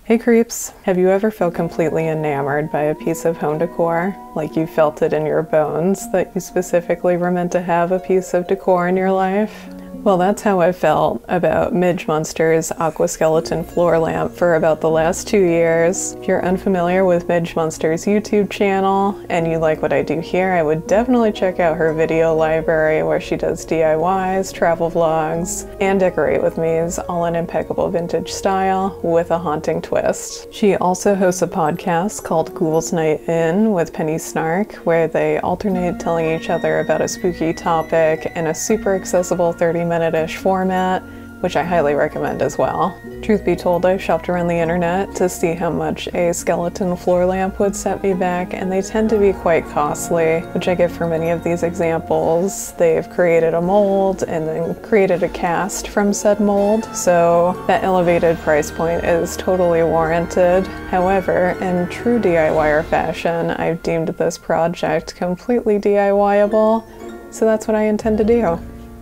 Hey creeps! Have you ever felt completely enamored by a piece of home decor? Like you felt it in your bones that you specifically were meant to have a piece of decor in your life? Well, that's how I felt about Midge Munster's aqua skeleton floor lamp for about the last 2 years. If you're unfamiliar with Midge Munster's YouTube channel and you like what I do here, I would definitely check out her video library where she does DIYs, travel vlogs, and decorate with me's all in impeccable vintage style with a haunting twist. She also hosts a podcast called Ghouls Night In with Penny Snark, where they alternate telling each other about a spooky topic in a super accessible 30-minute-ish format, which I highly recommend as well. Truth be told, I shopped around the internet to see how much a skeleton floor lamp would set me back, and they tend to be quite costly, which I get for many of these examples. They've created a mold and then created a cast from said mold, so that elevated price point is totally warranted. However, in true DIYer fashion, I've deemed this project completely DIYable, so that's what I intend to do.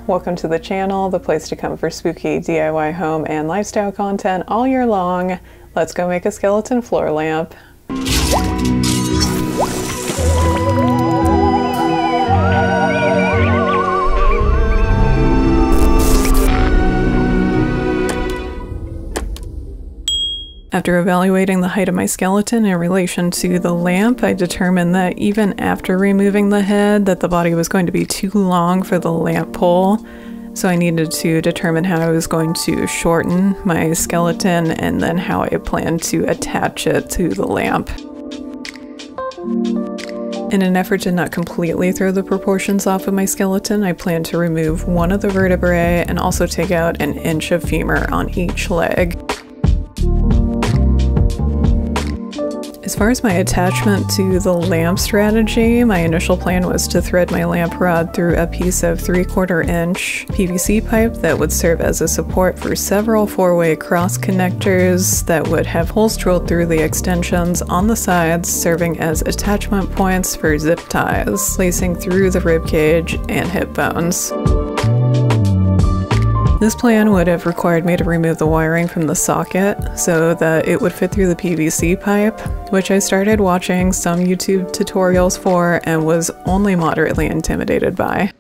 Welcome to the channel, the place to come for spooky DIY home and lifestyle content all year long. Let's go make a skeleton floor lamp. After evaluating the height of my skeleton in relation to the lamp, I determined that even after removing the head, that the body was going to be too long for the lamp pole. So I needed to determine how I was going to shorten my skeleton and then how I planned to attach it to the lamp. In an effort to not completely throw the proportions off of my skeleton, I plan to remove one of the vertebrae and also take out 1 inch of femur on each leg. As far as my attachment to the lamp strategy, my initial plan was to thread my lamp rod through a piece of 3/4 inch PVC pipe that would serve as a support for several 4-way cross connectors that would have holes drilled through the extensions on the sides, serving as attachment points for zip ties, placing through the rib cage and hip bones. This plan would have required me to remove the wiring from the socket so that it would fit through the PVC pipe, which I started watching some YouTube tutorials for and was only moderately intimidated by.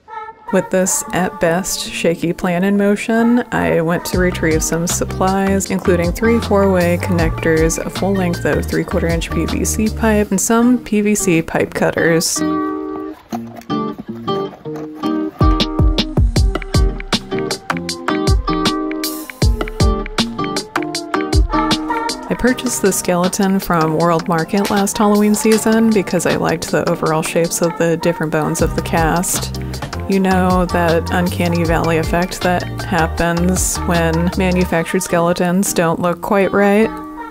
With this, at best, shaky plan in motion, I went to retrieve some supplies, including 3 4-way connectors, a full length of 3/4 inch PVC pipe, and some PVC pipe cutters. I purchased the skeleton from World Market last Halloween season because I liked the overall shapes of the different bones of the cast. You know, that uncanny valley effect that happens when manufactured skeletons don't look quite right,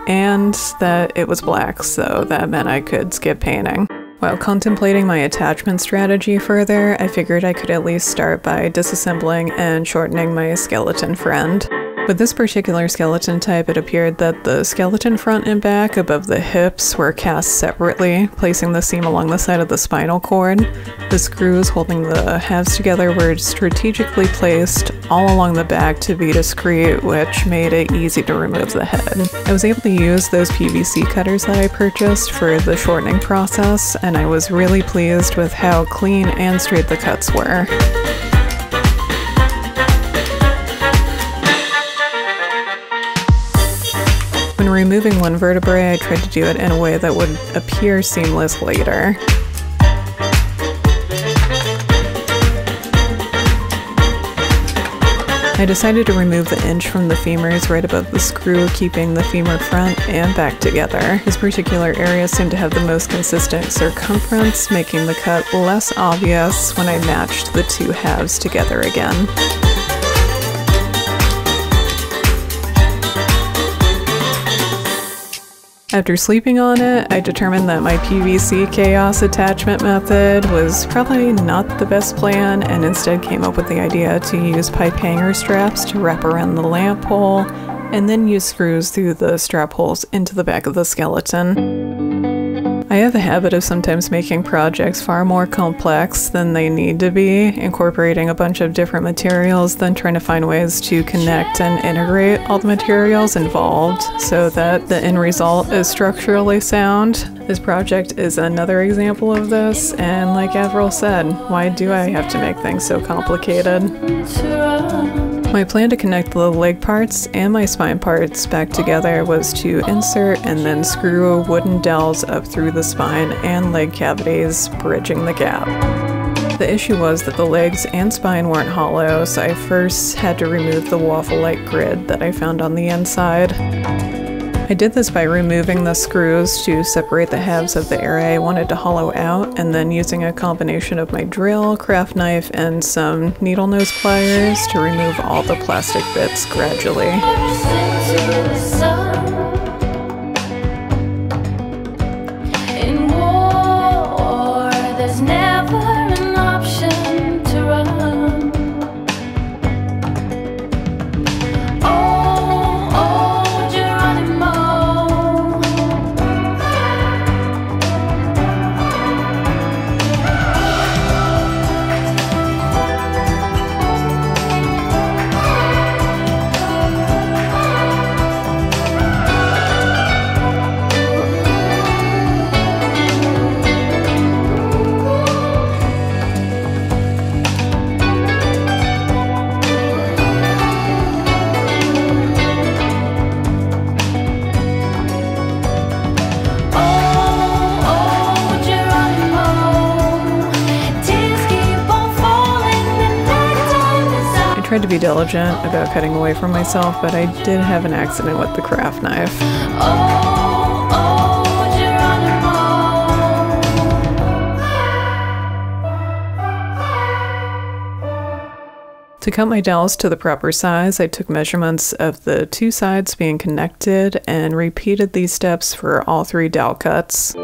and that it was black, so that meant I could skip painting. While contemplating my attachment strategy further, I figured I could at least start by disassembling and shortening my skeleton friend. With this particular skeleton type, it appeared that the skeleton front and back above the hips were cast separately, placing the seam along the side of the spinal cord. The screws holding the halves together were strategically placed all along the back to be discreet, which made it easy to remove the head. I was able to use those PVC cutters that I purchased for the shortening process, and I was really pleased with how clean and straight the cuts were. When removing one vertebrae, I tried to do it in a way that would appear seamless later. I decided to remove the inch from the femurs right above the screw, keeping the femur front and back together. This particular area seemed to have the most consistent circumference, making the cut less obvious when I matched the 2 halves together again. After sleeping on it, I determined that my PVC chaos attachment method was probably not the best plan, and instead came up with the idea to use pipe hanger straps to wrap around the lamp pole, and then use screws through the strap holes into the back of the skeleton. I have a habit of sometimes making projects far more complex than they need to be, incorporating a bunch of different materials, then trying to find ways to connect and integrate all the materials involved so that the end result is structurally sound. This project is another example of this, and like Avril said, why do I have to make things so complicated? My plan to connect the leg parts and my spine parts back together was to insert and then screw wooden dowels up through the spine and leg cavities, bridging the gap. The issue was that the legs and spine weren't hollow, so I first had to remove the waffle-like grid that I found on the inside. I did this by removing the screws to separate the halves of the area I wanted to hollow out, and then using a combination of my drill, craft knife, and some needle nose pliers to remove all the plastic bits gradually. I tried to be diligent about cutting away from myself, but I did have an accident with the craft knife. To cut my dowels to the proper size, I took measurements of the two sides being connected and repeated these steps for all 3 dowel cuts.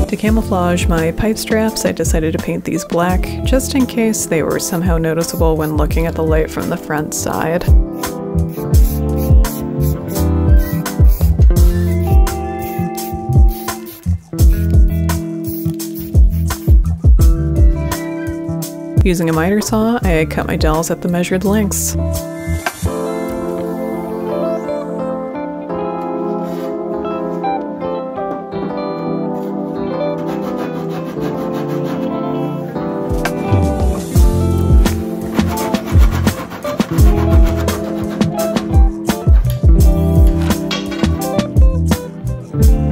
To camouflage my pipe straps, I decided to paint these black, just in case they were somehow noticeable when looking at the light from the front side. Using a miter saw, I cut my dowels at the measured lengths.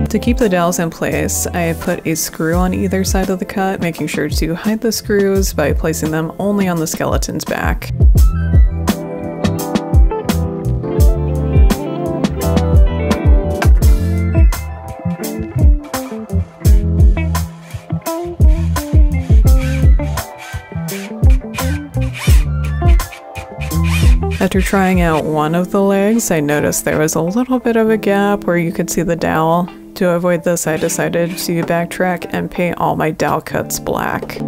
To keep the dowels in place, I put a screw on either side of the cut, making sure to hide the screws by placing them only on the skeleton's back. After trying out one of the legs, I noticed there was a little bit of a gap where you could see the dowel. To avoid this, I decided to backtrack and paint all my dowel cuts black.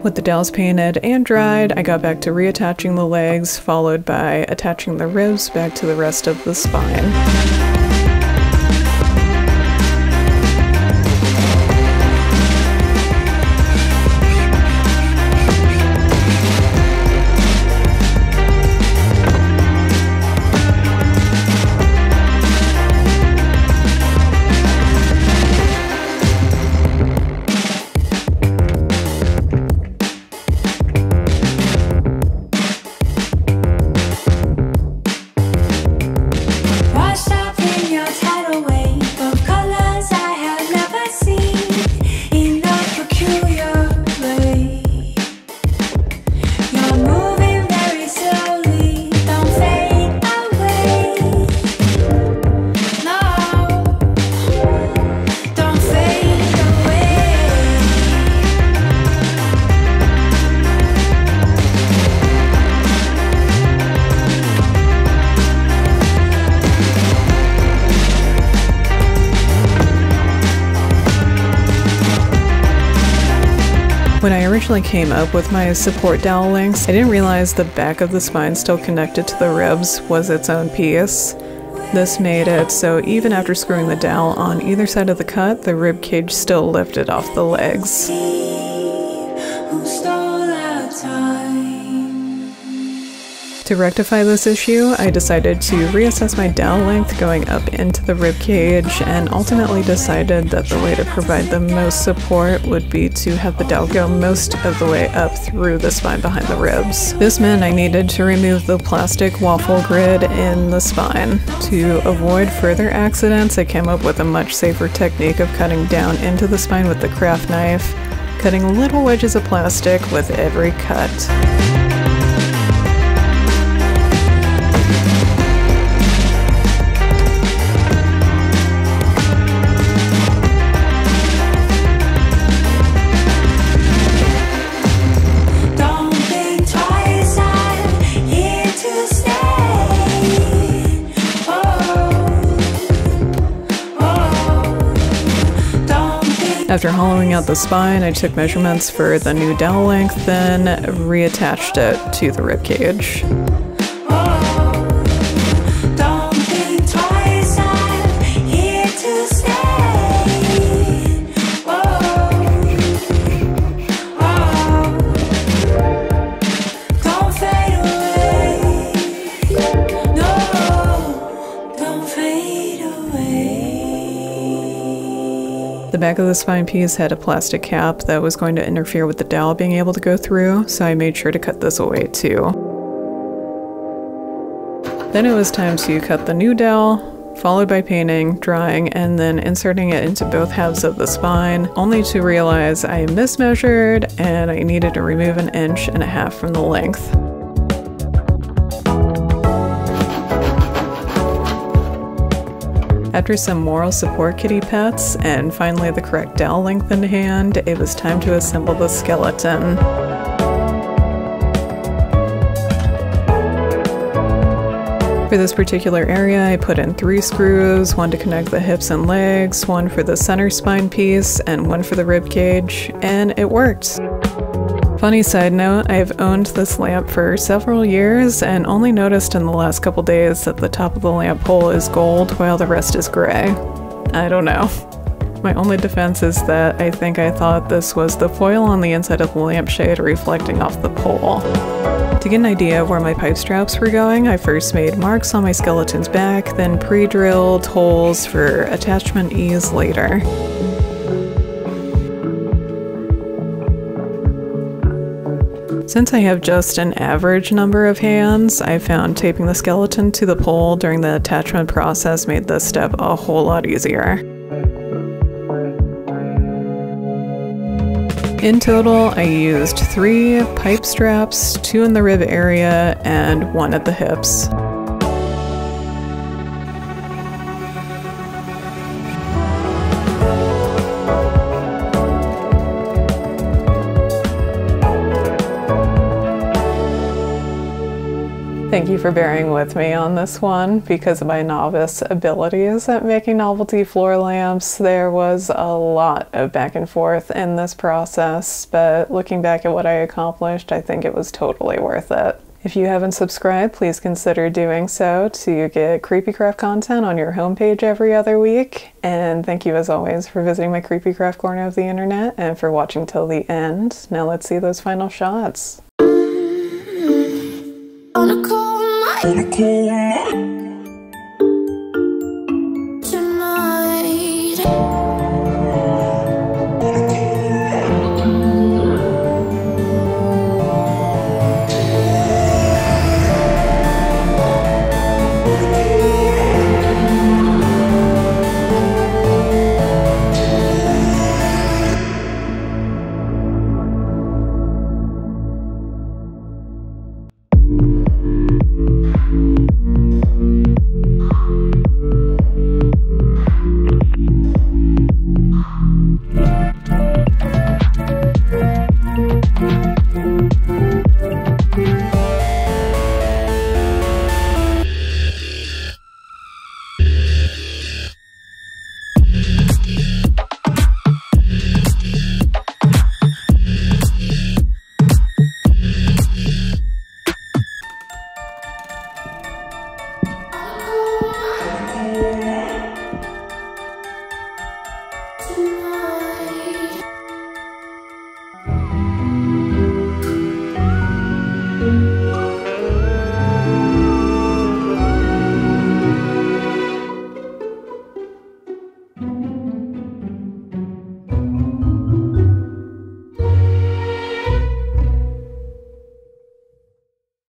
With the dowels painted and dried, I got back to reattaching the legs, followed by attaching the ribs back to the rest of the spine. eventually came up with my support dowel lengths, I didn't realize the back of the spine still connected to the ribs was its own piece. This made it so even after screwing the dowel on either side of the cut, the rib cage still lifted off the legs. To rectify this issue, I decided to reassess my dowel length going up into the rib cage, and ultimately decided that the way to provide the most support would be to have the dowel go most of the way up through the spine behind the ribs. This meant I needed to remove the plastic waffle grid in the spine. To avoid further accidents, I came up with a much safer technique of cutting down into the spine with the craft knife, cutting little wedges of plastic with every cut. After hollowing out the spine, I took measurements for the new dowel length, then reattached it to the rib cage. The back of the spine piece had a plastic cap that was going to interfere with the dowel being able to go through, so I made sure to cut this away too. Then it was time to cut the new dowel, followed by painting, drying, and then inserting it into both halves of the spine, only to realize I mismeasured and I needed to remove 1.5 inches from the length. After some moral support kitty pets, and finally the correct dowel length in hand, it was time to assemble the skeleton. For this particular area, I put in 3 screws, 1 to connect the hips and legs, 1 for the center spine piece, and 1 for the rib cage, and it worked. Funny side note, I've owned this lamp for several years and only noticed in the last couple days that the top of the lamp pole is gold while the rest is gray. I don't know. My only defense is that I think I thought this was the foil on the inside of the lampshade reflecting off the pole. To get an idea of where my pipe straps were going, I first made marks on my skeleton's back, then pre-drilled holes for attachment ease later. Since I have just an average number of hands, I found taping the skeleton to the pole during the attachment process made this step a whole lot easier. In total, I used 3 pipe straps, 2 in the rib area, and 1 at the hips. Thank you for bearing with me on this one. Because of my novice abilities at making novelty floor lamps, there was a lot of back and forth in this process, but looking back at what I accomplished, I think it was totally worth it. If you haven't subscribed, please consider doing so to get Creepy Craft content on your homepage every other week. And thank you as always for visiting my Creepy Craft corner of the internet and for watching till the end. Now let's see those final shots. On a cold night.